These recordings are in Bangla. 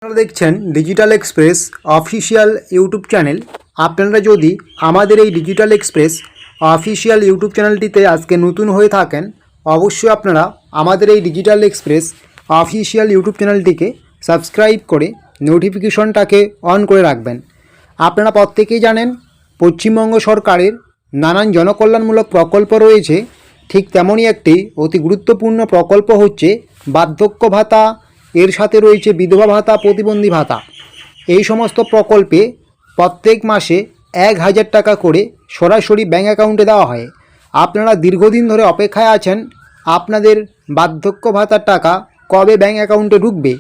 আপনারা দেখছেন digital express official YouTube channel. আপনারা যদি আমাদের এই ডিজিটাল এক্সপ্রেস অফিসিয়াল ইউটিউব চ্যানেলটিতে আজকে নতুন হয়ে থাকেন, অবশ্যই আপনারা আমাদের এই ডিজিটাল এক্সপ্রেস অফিসিয়াল ইউটিউব চ্যানেলটিকে সাবস্ক্রাইব করে নোটিফিকেশনটাকে অন করে রাখবেন। আপনারা প্রত্যেকেই জানেন পশ্চিমবঙ্গ সরকারের নানান জনকল্যাণমূলক প্রকল্প রয়েছে, ঠিক তেমনই একটি অতি গুরুত্বপূর্ণ প্রকল্প হচ্ছে বার্ধক্য ভাতা, এর সাথে রয়েছে বিধবা ভাতা, প্রতিবন্ধী ভাতা। এই সমস্ত প্রকল্পে প্রত্যেক মাসে 1000 টাকা করে সরাসরি ব্যাঙ্ক অ্যাকাউন্টে দেওয়া হয়। আপনারা দীর্ঘদিন ধরে অপেক্ষায় আছেন আপনাদের বার্ধক্য ভাতার টাকা কবে ব্যাঙ্ক অ্যাকাউন্টে ঢুকবে,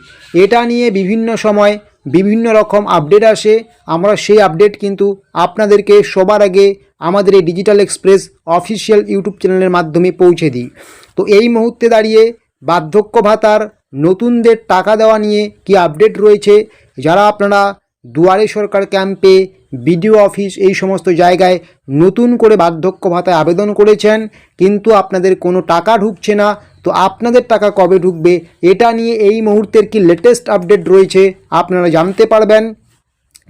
এটা নিয়ে বিভিন্ন সময় বিভিন্ন রকম আপডেট আসে। আমরা সেই আপডেট কিন্তু আপনাদেরকে সবার আগে আমাদের এই ডিজিটাল এক্সপ্রেস অফিসিয়াল ইউটিউব চ্যানেলের মাধ্যমে পৌঁছে দিই। তো এই মুহূর্তে দাঁড়িয়ে বার্ধক্য ভাতার নতুনদের টাকা দেওয়া নিয়ে কি আপডেট রয়েছে, যারা আপনারা দুয়ারে সরকার ক্যাম্পে, বিডিও অফিস, এই সমস্ত জায়গায় নতুন করে বার্ধক্য ভাতায় আবেদন করেছেন কিন্তু আপনাদের কোনো টাকা ঢুকছে না, তো আপনাদের টাকা কবে ঢুকবে এটা নিয়ে এই মুহূর্তের কি লেটেস্ট আপডেট রয়েছে আপনারা জানতে পারবেন।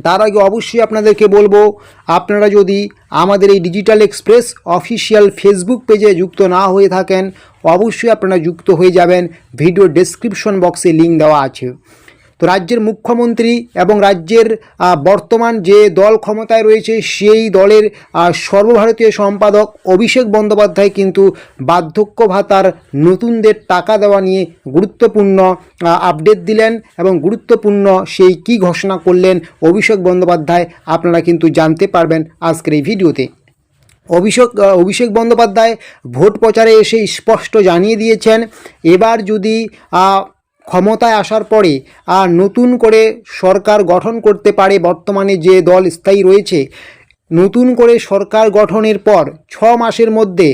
তার আগে অবশ্যই আপনাদেরকে বলবো, আপনারা যদি আমাদের এই ডিজিটাল এক্সপ্রেস অফিসিয়াল ফেসবুক পেজে যুক্ত না হয়ে থাকেন, অবশ্যই আপনারা যুক্ত হয়ে যাবেন। ভিডিও ডেসক্রিপশন বক্সে লিঙ্ক দেওয়া আছে। তো রাজ্যের মুখ্যমন্ত্রী এবং রাজ্যের বর্তমান যে দল ক্ষমতায় রয়েছে সেই দলের সর্বভারতীয় সম্পাদক অভিষেক বন্দ্যোপাধ্যায় কিন্তু বার্ধক্য ভাতার নতুনদের টাকা দেওয়া নিয়ে গুরুত্বপূর্ণ আপডেট দিলেন এবং গুরুত্বপূর্ণ সেই কী ঘোষণা করলেন অভিষেক বন্দ্যোপাধ্যায় আপনারা কিন্তু জানতে পারবেন আজকের এই ভিডিওতে। অভিষেক বন্দ্যোপাধ্যায় ভোট প্রচারে এসে স্পষ্ট জানিয়ে দিয়েছেন, এবার যদি ক্ষমতায় আসার পরে নতুন করে সরকার গঠন করতে পারে, বর্তমানে যে দল স্থায়ী রয়েছে, নতুন করে সরকার গঠনের পর 6 মাসের মধ্যে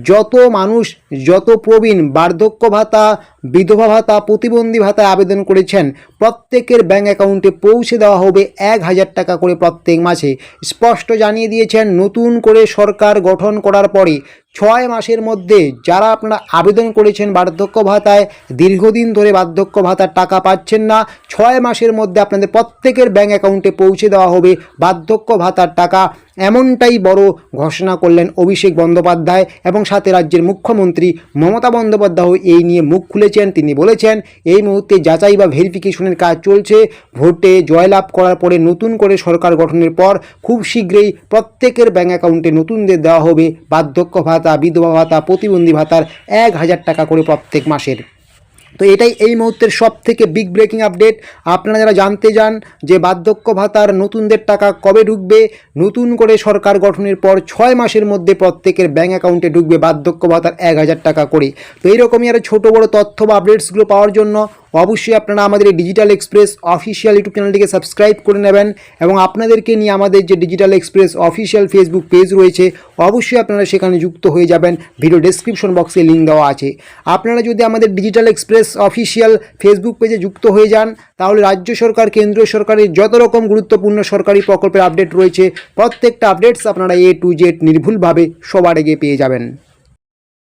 যত মানুষ, যত প্রবীণ বার্ধক্য ভাতা, বিধবা ভাতা, প্রতিবন্ধী ভাতায় আবেদন করেছেন প্রত্যেকের ব্যাঙ্ক অ্যাকাউন্টে পৌঁছে দেওয়া হবে 1000 টাকা করে প্রত্যেক মাসে। স্পষ্ট জানিয়ে দিয়েছেন নতুন করে সরকার গঠন করার পরে 6 মাসের মধ্যে যারা আপনারা আবেদন করেছেন বার্ধক্য ভাতায়, দীর্ঘদিন ধরে বার্ধক্য ভাতার টাকা পাচ্ছেন না, 6 মাসের মধ্যে আপনাদের প্রত্যেকের ব্যাঙ্ক অ্যাকাউন্টে পৌঁছে দেওয়া হবে বার্ধক্য ভাতার টাকা। এমনটাই বড় ঘোষণা করলেন অভিষেক বন্দ্যোপাধ্যায় এবং সাথে রাজ্যের মুখ্যমন্ত্রী মমতা বন্দ্যোপাধ্যায় এই নিয়ে মুখ খুলেছেন। তিনি বলেছেন এই মুহূর্তে যাচাই বা ভেরিফিকেশনের কাজ চলছে। ভোটে জয়লাভ করার পরে নতুন করে সরকার গঠনের পর খুব শীঘ্রই প্রত্যেকের ব্যাঙ্ক অ্যাকাউন্টে নতুনদের দেওয়া হবে বার্ধক্য ভাতা, বিধবা ভাতা, প্রতিবন্ধী ভাতার 1000 টাকা করে প্রত্যেক মাসের। তো এটাই এই মুহূর্তের সব থেকে বিগ ব্রেকিং আপডেট। আপনারা যারা জানতে চান যে বার্ধক্য ভাতার নতুনদের টাকা কবে ঢুকবে, নতুন করে সরকার গঠনের পর 6 মাসের মধ্যে প্রত্যেকের ব্যাঙ্ক অ্যাকাউন্টে ঢুকবে বার্ধক্য ভাতার 1000 টাকা করে। তো এইরকমই আরও ছোটো বড়ো তথ্য বা আপডেটসগুলো পাওয়ার জন্য অবশ্যই আপনারা আমাদের এই ডিজিটাল এক্সপ্রেস অফিসিয়াল ইউটিউব চ্যানেলটিকে সাবস্ক্রাইব করে নেবেন এবং আপনাদেরকে নিয়ে আমাদের যে digital express official Facebook page রয়েছে অবশ্যই আপনারা সেখানে যুক্ত হয়ে যাবেন। ভিডিও ডেসক্রিপশন বক্সে লিঙ্ক দেওয়া আছে। আপনারা যদি আমাদের ডিজিটাল এক্সপ্রেস অফিসিয়াল ফেসবুক পেজে যুক্ত হয়ে যান তাহলে রাজ্য সরকার, কেন্দ্রীয় সরকারের যত রকম গুরুত্বপূর্ণ সরকারি প্রকল্পের আপডেট রয়েছে প্রত্যেকটা আপডেটস আপনারা A to Z নির্ভুলভাবে সবার আগে পেয়ে যাবেন।